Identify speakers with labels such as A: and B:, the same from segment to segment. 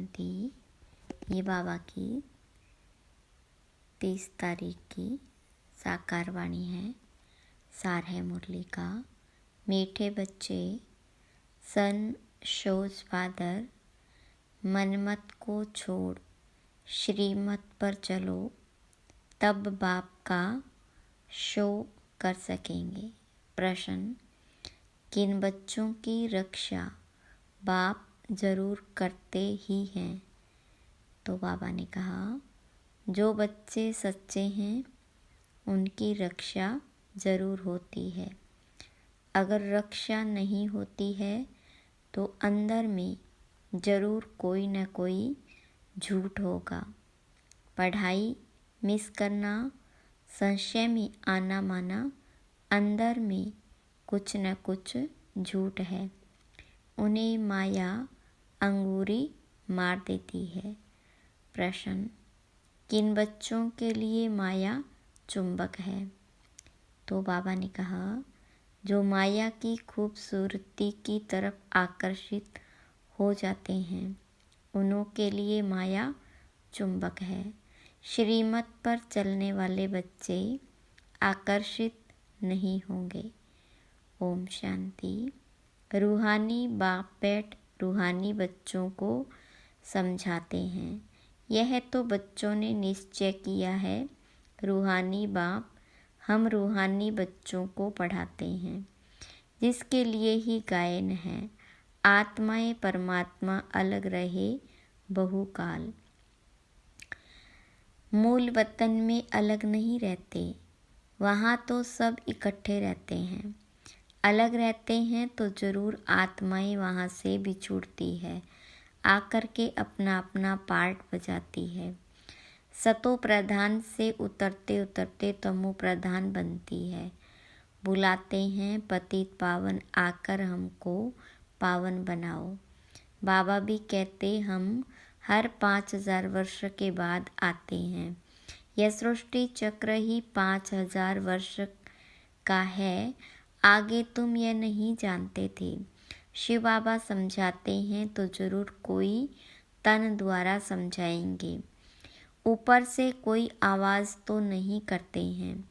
A: शांति। ये बाबा की 30 तारीख की साकार वाणी है। सार है मुरली का। मीठे बच्चे, सन शोज फादर, मनमत को छोड़ श्रीमत पर चलो, तब बाप का शो कर सकेंगे। प्रश्न: किन बच्चों की रक्षा बाप जरूर करते ही हैं? तो बाबा ने कहा, जो बच्चे सच्चे हैं उनकी रक्षा ज़रूर होती है। अगर रक्षा नहीं होती है तो अंदर में ज़रूर कोई न कोई झूठ होगा। पढ़ाई मिस करना, संशय में आना माना, अंदर में कुछ न कुछ झूठ है। उन्हें माया अंगूरी मार देती है। प्रश्न: किन बच्चों के लिए माया चुंबक है? तो बाबा ने कहा, जो माया की खूबसूरती की तरफ आकर्षित हो जाते हैं उन्हों के लिए माया चुंबक है। श्रीमत पर चलने वाले बच्चे आकर्षित नहीं होंगे। ओम शांति। रूहानी बाप बैठ रूहानी बच्चों को समझाते हैं। यह तो बच्चों ने निश्चय किया है। रूहानी बाप हम रूहानी बच्चों को पढ़ाते हैं, जिसके लिए ही गायन है। आत्माएं परमात्मा अलग रहे बहुकाल। मूल वतन में अलग नहीं रहते, वहाँ तो सब इकट्ठे रहते हैं। अलग रहते हैं तो ज़रूर आत्माएं वहाँ से बिछुड़ती है, आकर के अपना अपना पार्ट बजाती है। सतो प्रधान से उतरते उतरते तमो प्रधान बनती है। बुलाते हैं पतित पावन, आकर हमको पावन बनाओ। बाबा भी कहते हम हर 5000 वर्ष के बाद आते हैं। यह सृष्टि चक्र ही 5000 वर्ष का है। आगे तुम यह नहीं जानते थे। शिव बाबा समझाते हैं तो ज़रूर कोई तन द्वारा समझाएंगे। ऊपर से कोई आवाज़ तो नहीं करते हैं।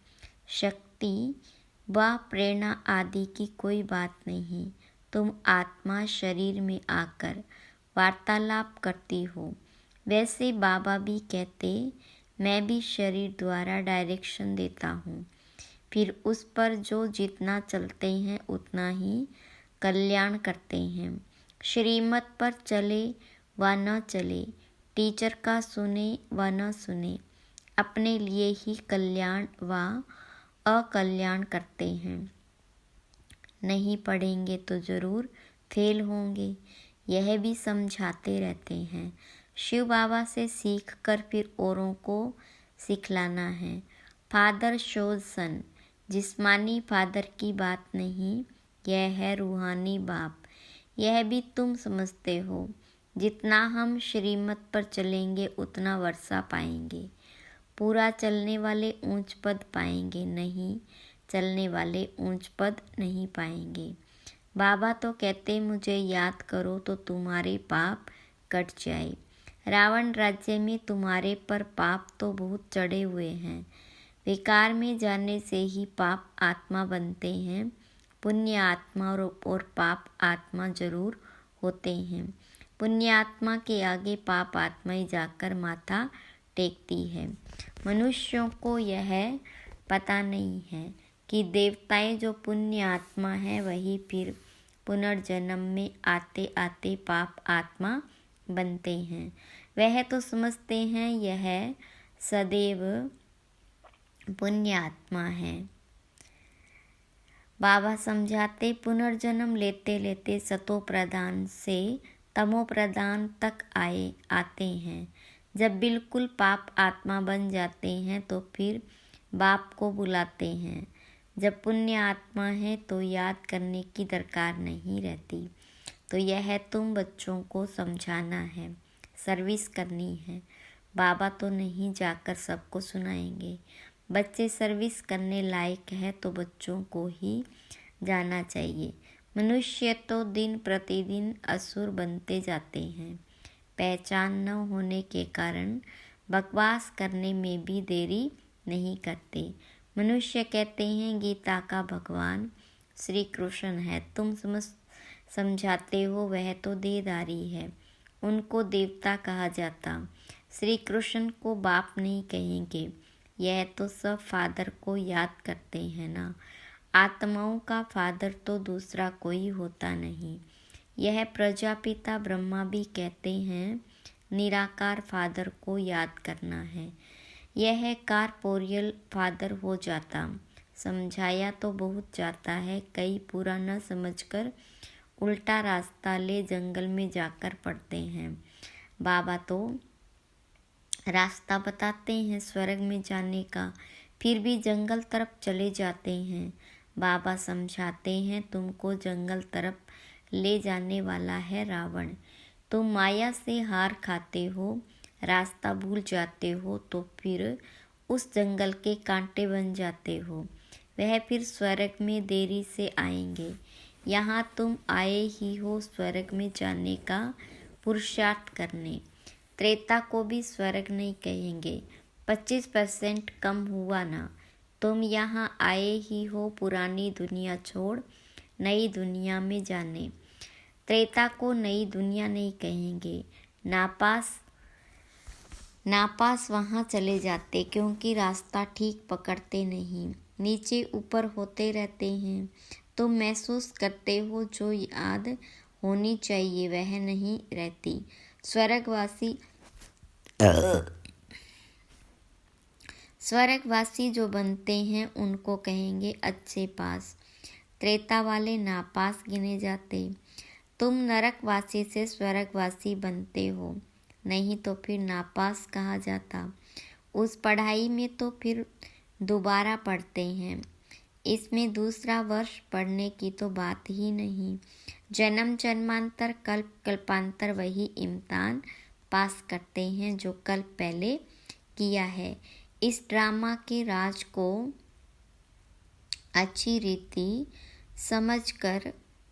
A: शक्ति व प्रेरणा आदि की कोई बात नहीं। तुम आत्मा शरीर में आकर वार्तालाप करती हो। वैसे बाबा भी कहते, मैं भी शरीर द्वारा डायरेक्शन देता हूँ, फिर उस पर जो जितना चलते हैं उतना ही कल्याण करते हैं। श्रीमत पर चले व न चले, टीचर का सुने व न सुने, अपने लिए ही कल्याण व अकल्याण करते हैं। नहीं पढ़ेंगे तो ज़रूर फेल होंगे, यह भी समझाते रहते हैं। शिव बाबा से सीख कर फिर औरों को सिखलाना है। फादर शोज सन, जिस्मानी फादर की बात नहीं, यह है रूहानी बाप। यह भी तुम समझते हो। जितना हम श्रीमत पर चलेंगे उतना वर्षा पाएंगे। पूरा चलने वाले ऊंच पद पाएंगे, नहीं चलने वाले ऊंच पद नहीं पाएंगे। बाबा तो कहते, मुझे याद करो तो तुम्हारे पाप कट जाए। रावण राज्य में तुम्हारे पर पाप तो बहुत चढ़े हुए हैं। विकार में जाने से ही पाप आत्मा बनते हैं। पुण्य आत्मा और पाप आत्मा जरूर होते हैं। पुण्य आत्मा के आगे पाप आत्मा ही जाकर माथा टेकती है। मनुष्यों को यह पता नहीं है कि देवताएं जो पुण्य आत्मा है वही फिर पुनर्जन्म में आते आते पाप आत्मा बनते हैं। वह तो समझते हैं यह सदैव पुण्य आत्मा है। बाबा समझाते, पुनर्जन्म लेते लेते सतो प्रधान से तमो प्रधान तक आते हैं। जब बिल्कुल पाप आत्मा बन जाते हैं तो फिर बाप को बुलाते हैं। जब पुण्य आत्मा है तो याद करने की दरकार नहीं रहती। तो यह तुम बच्चों को समझाना है, सर्विस करनी है। बाबा तो नहीं जाकर सबको सुनाएंगे। बच्चे सर्विस करने लायक है तो बच्चों को ही जाना चाहिए। मनुष्य तो दिन प्रतिदिन असुर बनते जाते हैं। पहचान न होने के कारण बकवास करने में भी देरी नहीं करते। मनुष्य कहते हैं गीता का भगवान श्री कृष्ण है, तुम समझाते हो वह तो देहधारी है, उनको देवता कहा जाता। श्री कृष्ण को बाप नहीं कहेंगे, यह तो सब फादर को याद करते हैं ना। आत्माओं का फादर तो दूसरा कोई होता नहीं। यह प्रजापिता ब्रह्मा भी कहते हैं निराकार फादर को याद करना है। यह कारपोरियल फादर हो जाता। समझाया तो बहुत जाता है, कई पूरा न समझकर उल्टा रास्ता ले जंगल में जाकर पड़ते हैं। बाबा तो रास्ता बताते हैं स्वर्ग में जाने का, फिर भी जंगल तरफ चले जाते हैं। बाबा समझाते हैं तुमको जंगल तरफ ले जाने वाला है रावण। तुम माया से हार खाते हो, रास्ता भूल जाते हो तो फिर उस जंगल के कांटे बन जाते हो। वह फिर स्वर्ग में देरी से आएंगे। यहाँ तुम आए ही हो स्वर्ग में जाने का पुरुषार्थ करने। त्रेता को भी स्वर्ग नहीं कहेंगे, 25% कम हुआ ना। तुम यहाँ आए ही हो पुरानी दुनिया छोड़ नई दुनिया में जाने। त्रेता को नई दुनिया नहीं कहेंगे, नापास वहाँ चले जाते क्योंकि रास्ता ठीक पकड़ते नहीं, नीचे ऊपर होते रहते हैं। तुम महसूस करते हो जो याद होनी चाहिए वह नहीं रहती। स्वर्गवासी जो बनते हैं उनको कहेंगे अच्छे पास। त्रेता वाले नापास गिने जाते। तुम नरकवासी से स्वर्गवासी बनते हो, नहीं तो फिर नापास कहा जाता। उस पढ़ाई में तो फिर दोबारा पढ़ते हैं, इसमें दूसरा वर्ष पढ़ने की तो बात ही नहीं। जन्म जन्मांतर कल्प कल्पांतर वही इम्तिहान पास करते हैं जो कल्प पहले किया है। इस ड्रामा के राज को अच्छी रीति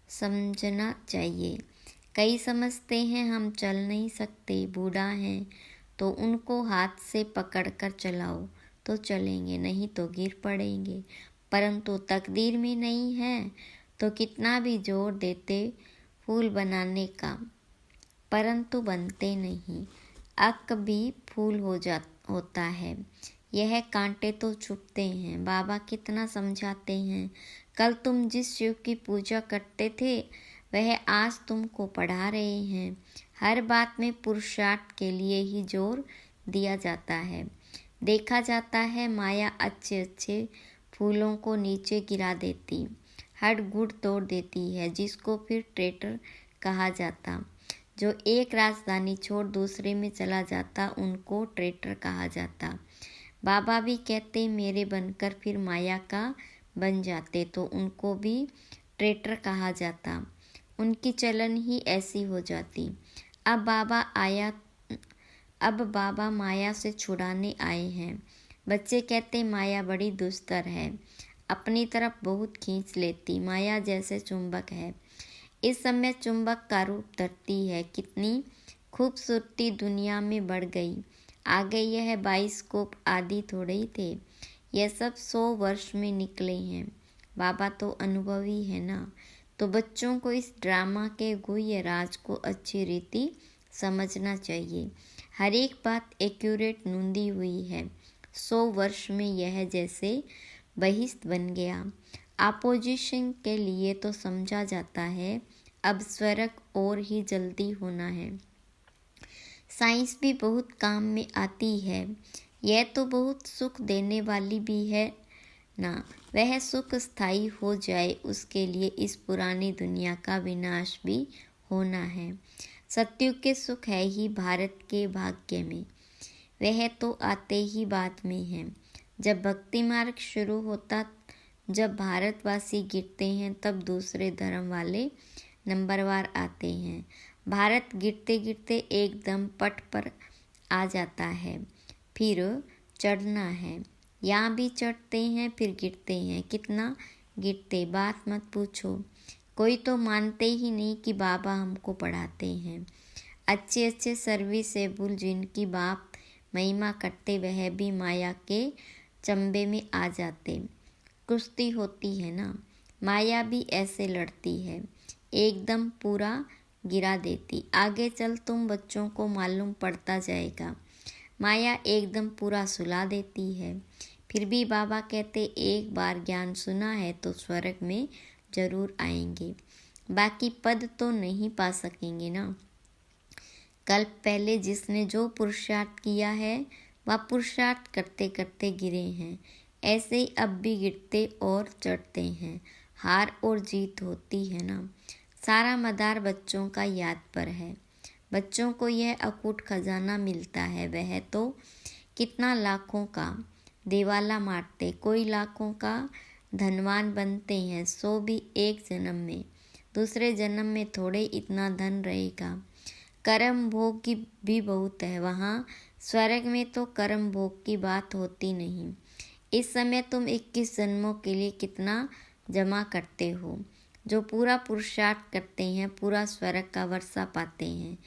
A: समझना चाहिए। कई समझते हैं हम चल नहीं सकते, बूढ़ा हैं तो उनको हाथ से पकड़कर चलाओ तो चलेंगे, नहीं तो गिर पड़ेंगे। परंतु तकदीर में नहीं है तो कितना भी जोर देते फूल बनाने का, परंतु बनते नहीं। अक भी फूल होता है, यह कांटे तो छुपते हैं। बाबा कितना समझाते हैं, कल तुम जिस शिव की पूजा करते थे वह आज तुमको पढ़ा रहे हैं। हर बात में पुरुषार्थ के लिए ही जोर दिया जाता है। देखा जाता है माया अच्छे अच्छे फूलों को नीचे गिरा देती, हर गुड़ तोड़ देती है, जिसको फिर ट्रेटर कहा जाता। जो एक राजधानी छोड़ दूसरे में चला जाता उनको ट्रेटर कहा जाता। बाबा भी कहते मेरे बनकर फिर माया का बन जाते तो उनको भी ट्रेटर कहा जाता। उनकी चलन ही ऐसी हो जाती। अब बाबा माया से छुड़ाने आए हैं। बच्चे कहते माया बड़ी दुस्तर है, अपनी तरफ बहुत खींच लेती, माया जैसे चुंबक है। इस समय चुंबक का रूप धरती है। कितनी खूबसूरती दुनिया में बढ़ गई। आगे यह बाइस्कोप आदि थोड़े ही थे, यह सब 100 वर्ष में निकले हैं। बाबा तो अनुभवी है ना, तो बच्चों को इस ड्रामा के गुह्य राज को अच्छी रीति समझना चाहिए। हर एक बात एक्यूरेट नूंदी हुई है। 100 वर्ष में यह जैसे बहिश्त बन गया। अपोजिशन के लिए तो समझा जाता है अब स्वर्ग और ही जल्दी होना है। साइंस भी बहुत काम में आती है, यह तो बहुत सुख देने वाली भी है ना। वह सुख स्थायी हो जाए उसके लिए इस पुरानी दुनिया का विनाश भी होना है। सत्युग के सुख है ही भारत के भाग्य में, वह तो आते ही बाद में है। जब भक्ति मार्ग शुरू होता, जब भारतवासी गिरते हैं तब दूसरे धर्म वाले नंबरवार आते हैं। भारत गिरते गिरते एकदम पट पर आ जाता है, फिर चढ़ना है। यहाँ भी चढ़ते हैं फिर गिरते हैं। कितना गिरते बात मत पूछो। कोई तो मानते ही नहीं कि बाबा हमको पढ़ाते हैं। अच्छे अच्छे सर्विसेबल जिनकी बाप महिमा करते वह भी माया के चंबे में आ जाते। कुश्ती होती है ना, माया भी ऐसे लड़ती है, एकदम पूरा गिरा देती। आगे चल तुम बच्चों को मालूम पड़ता जाएगा। माया एकदम पूरा सुला देती है। फिर भी बाबा कहते एक बार ज्ञान सुना है तो स्वर्ग में जरूर आएंगे, बाकी पद तो नहीं पा सकेंगे ना। कल्प पहले जिसने जो पुरुषार्थ किया है वह पुरुषार्थ करते करते गिरे हैं, ऐसे ही अब भी गिरते और चढ़ते हैं। हार और जीत होती है ना, सारा मदार बच्चों का याद पर है। बच्चों को यह अकूट खजाना मिलता है, वह तो कितना लाखों का देवाला मारते, कोई लाखों का धनवान बनते हैं, सो भी एक जन्म में, दूसरे जन्म में थोड़े इतना धन रहेगा। कर्म भोग की भी बहुत है वहाँ, स्वर्ग में तो कर्म भोग की बात होती नहीं। इस समय तुम 21 जन्मों के लिए कितना जमा करते हो। जो पूरा पुरुषार्थ करते हैं पूरा स्वर्ग का वर्षा पाते हैं।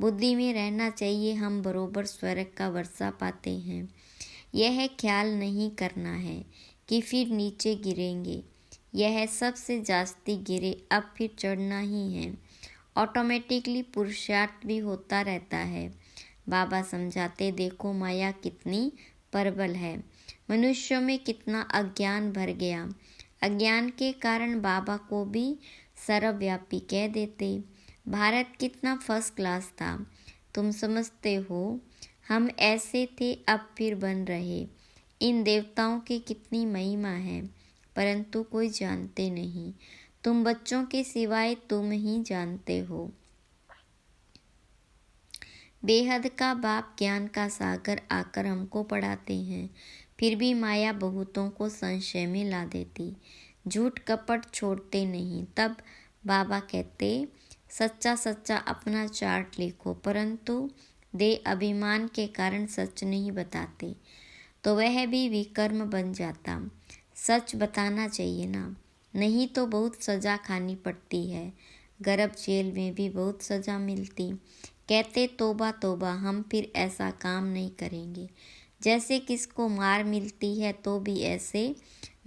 A: बुद्धि में रहना चाहिए हम बरोबर स्वर्ग का वर्षा पाते हैं। यह ख्याल नहीं करना है कि फिर नीचे गिरेंगे, यह सबसे जास्ती गिरे अब फिर चढ़ना ही है। ऑटोमेटिकली पुरुषार्थ भी होता रहता है। बाबा समझाते देखो माया कितनी प्रबल है, मनुष्यों में कितना अज्ञान भर गया। अज्ञान के कारण बाबा को भी सर्वव्यापी कह देते। भारत कितना फर्स्ट क्लास था, तुम समझते हो। हम ऐसे थे अब फिर बन रहे। इन देवताओं की कितनी महिमा है, परंतु कोई जानते नहीं। तुम बच्चों के सिवाय तुम ही जानते हो। बेहद का बाप ज्ञान का सागर आकर हमको पढ़ाते हैं, फिर भी माया बहुतों को संशय में ला देती। झूठ कपट छोड़ते नहीं। तब बाबा कहते सच्चा सच्चा अपना चार्ट लिखो, परंतु दे अभिमान के कारण सच नहीं बताते तो वह भी विकर्म बन जाता। सच बताना चाहिए ना, नहीं तो बहुत सज़ा खानी पड़ती है। गर्भ जेल में भी बहुत सज़ा मिलती। कहते तोबा तोबा, हम फिर ऐसा काम नहीं करेंगे। जैसे किसको मार मिलती है तो भी ऐसे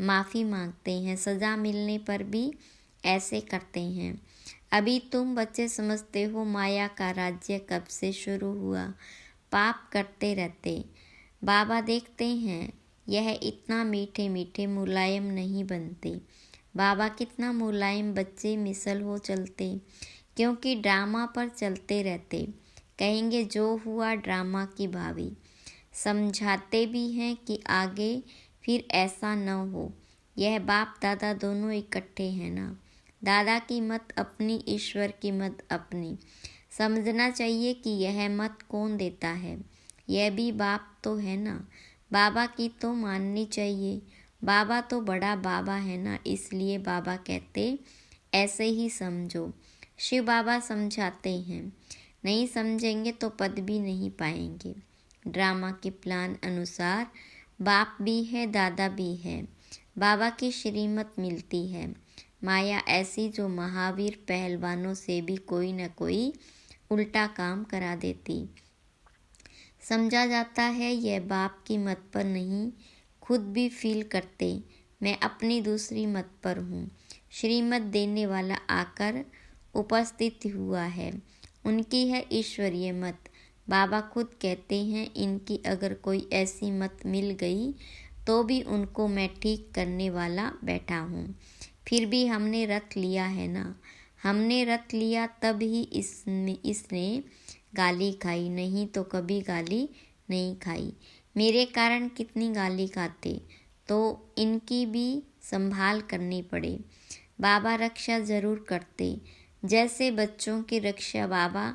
A: माफ़ी मांगते हैं, सज़ा मिलने पर भी ऐसे करते हैं। अभी तुम बच्चे समझते हो माया का राज्य कब से शुरू हुआ। पाप करते रहते, बाबा देखते हैं यह इतना मीठे मीठे मुलायम नहीं बनते। बाबा कितना मुलायम बच्चे मिसल हो चलते, क्योंकि ड्रामा पर चलते रहते। कहेंगे जो हुआ ड्रामा की भावी। समझाते भी हैं कि आगे फिर ऐसा न हो। यह बाप दादा दोनों इकट्ठे हैं ना। दादा की मत अपनी, ईश्वर की मत अपनी। समझना चाहिए कि यह मत कौन देता है, यह भी बाप तो है ना। बाबा की तो माननी चाहिए। बाबा तो बड़ा बाबा है ना, इसलिए बाबा कहते ऐसे ही समझो। शिव बाबा समझाते हैं, नहीं समझेंगे तो पद भी नहीं पाएंगे। ड्रामा के प्लान अनुसार बाप भी है दादा भी है। बाबा की श्रीमत मिलती है। माया ऐसी जो महावीर पहलवानों से भी कोई न कोई उल्टा काम करा देती। समझा जाता है यह बाप की मत पर नहीं, खुद भी फील करते मैं अपनी दूसरी मत पर हूँ। श्रीमत देने वाला आकर उपस्थित हुआ है, उनकी है ईश्वरीय मत। बाबा खुद कहते हैं इनकी अगर कोई ऐसी मत मिल गई तो भी उनको मैं ठीक करने वाला बैठा हूँ। फिर भी हमने रख लिया है ना, हमने रख लिया तब ही इसने गाली खाई, नहीं तो कभी गाली नहीं खाई। मेरे कारण कितनी गाली खाते तो इनकी भी संभाल करनी पड़े। बाबा रक्षा ज़रूर करते, जैसे बच्चों की रक्षा बाबा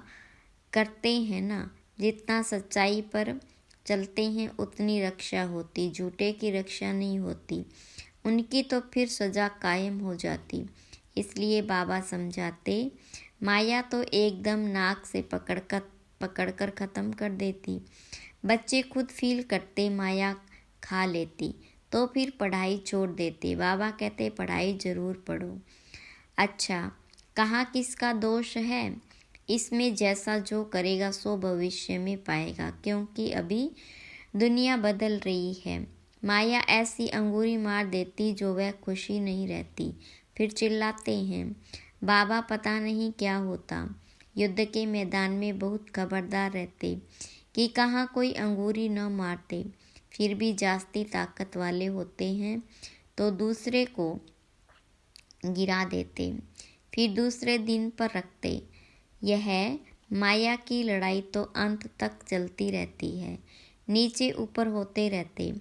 A: करते हैं ना। जितना सच्चाई पर चलते हैं उतनी रक्षा होती, झूठे की रक्षा नहीं होती। उनकी तो फिर सज़ा कायम हो जाती। इसलिए बाबा समझाते माया तो एकदम नाक से पकड़कर ख़त्म कर देती। बच्चे खुद फील करते माया खा लेती तो फिर पढ़ाई छोड़ देते। बाबा कहते पढ़ाई ज़रूर पढ़ो। अच्छा, कहाँ किसका दोष है, इसमें जैसा जो करेगा सो भविष्य में पाएगा, क्योंकि अभी दुनिया बदल रही है। माया ऐसी अंगूरी मार देती जो वह खुशी नहीं रहती। फिर चिल्लाते हैं, बाबा पता नहीं क्या होता। युद्ध के मैदान में बहुत खबरदार रहते कि कहाँ कोई अंगूरी न मारते। फिर भी जास्ती ताकत वाले होते हैं तो दूसरे को गिरा देते, फिर दूसरे दिन पर रखते। यह माया की लड़ाई तो अंत तक चलती रहती है, नीचे ऊपर होते रहते।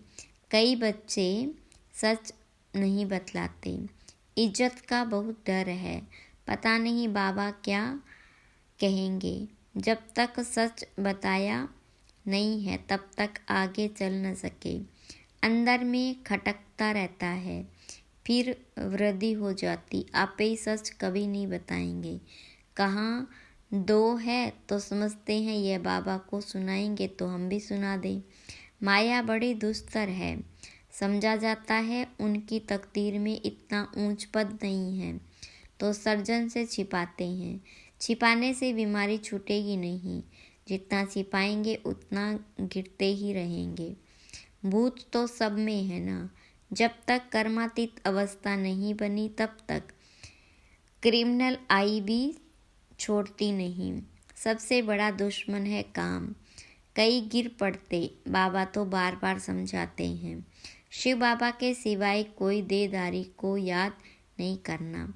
A: कई बच्चे सच नहीं बतलाते। इज्जत का बहुत डर है, पता नहीं बाबा क्या कहेंगे। जब तक सच बताया नहीं है तब तक आगे चल न सके। अंदर में खटकता रहता है, फिर वृद्धि हो जाती। आप ही सच कभी नहीं बताएंगे। कहाँ दो है तो समझते हैं यह बाबा को सुनाएंगे तो हम भी सुना दें। माया बड़ी दुस्तर है, समझा जाता है उनकी तकदीर में इतना ऊंच पद नहीं है तो सर्जन से छिपाते हैं। छिपाने से बीमारी छूटेगी नहीं, जितना छिपाएंगे उतना गिरते ही रहेंगे। भूत तो सब में है ना। जब तक कर्मातीत अवस्था नहीं बनी तब तक क्रिमिनल आई भी छोड़ती नहीं। सबसे बड़ा दुश्मन है काम। कई गिर पड़ते, बाबा तो बार बार समझाते हैं, शिव बाबा के सिवाय कोई देदारी को याद नहीं करना।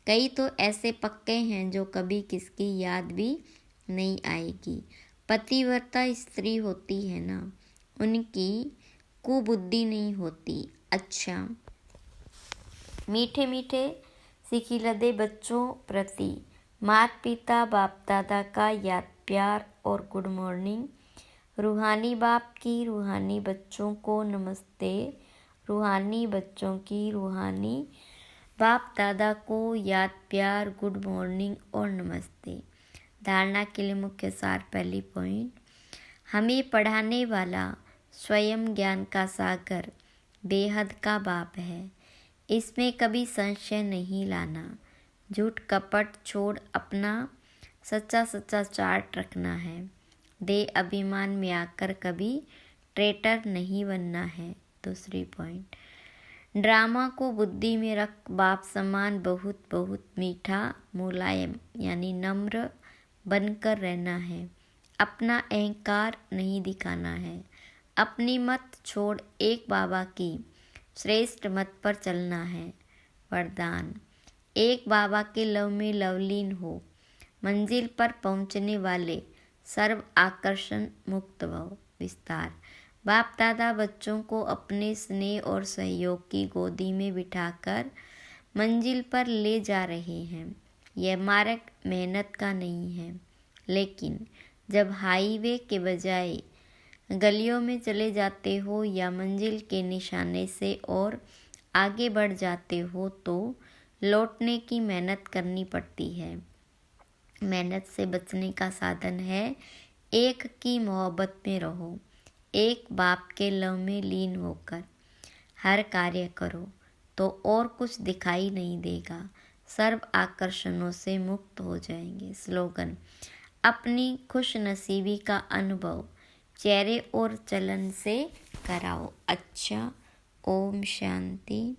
A: कई तो ऐसे पक्के हैं जो कभी किसकी याद भी नहीं आएगी। पतिव्रता स्त्री होती है ना, उनकी कुबुद्धि नहीं होती। अच्छा, मीठे मीठे सिखिलदे बच्चों प्रति माता पिता बाप दादा का याद प्यार और गुड मॉर्निंग। रूहानी बाप की रूहानी बच्चों को नमस्ते। रूहानी बच्चों की रूहानी बाप दादा को याद प्यार गुड मॉर्निंग और नमस्ते। धारणा के लिए मुख्य सार। पहली पॉइंट, हमें पढ़ाने वाला स्वयं ज्ञान का सागर बेहद का बाप है, इसमें कभी संशय नहीं लाना। झूठ कपट छोड़ अपना सच्चा सच्चा चार्ट रखना है। दे अभिमान में आकर कभी ट्रेटर नहीं बनना है। दूसरी पॉइंट, ड्रामा को बुद्धि में रख बाप समान बहुत बहुत मीठा मुलायम यानी नम्र बनकर रहना है। अपना अहंकार नहीं दिखाना है। अपनी मत छोड़ एक बाबा की श्रेष्ठ मत पर चलना है। वरदान, एक बाबा के लव में लवलीन हो। मंजिल पर पहुंचने वाले सर्व आकर्षण मुक्त भव। विस्तार, बाप दादा बच्चों को अपने स्नेह और सहयोग की गोदी में बिठाकर मंजिल पर ले जा रहे हैं। यह मार्ग मेहनत का नहीं है, लेकिन जब हाईवे के बजाय गलियों में चले जाते हो या मंजिल के निशाने से और आगे बढ़ जाते हो तो लौटने की मेहनत करनी पड़ती है। मेहनत से बचने का साधन है एक की मोहब्बत में रहो। एक बाप के लव में लीन होकर हर कार्य करो तो और कुछ दिखाई नहीं देगा। सर्व आकर्षणों से मुक्त हो जाएंगे। स्लोगन, अपनी खुश नसीबी का अनुभव चेहरे और चलन से कराओ। अच्छा, ओम शांति।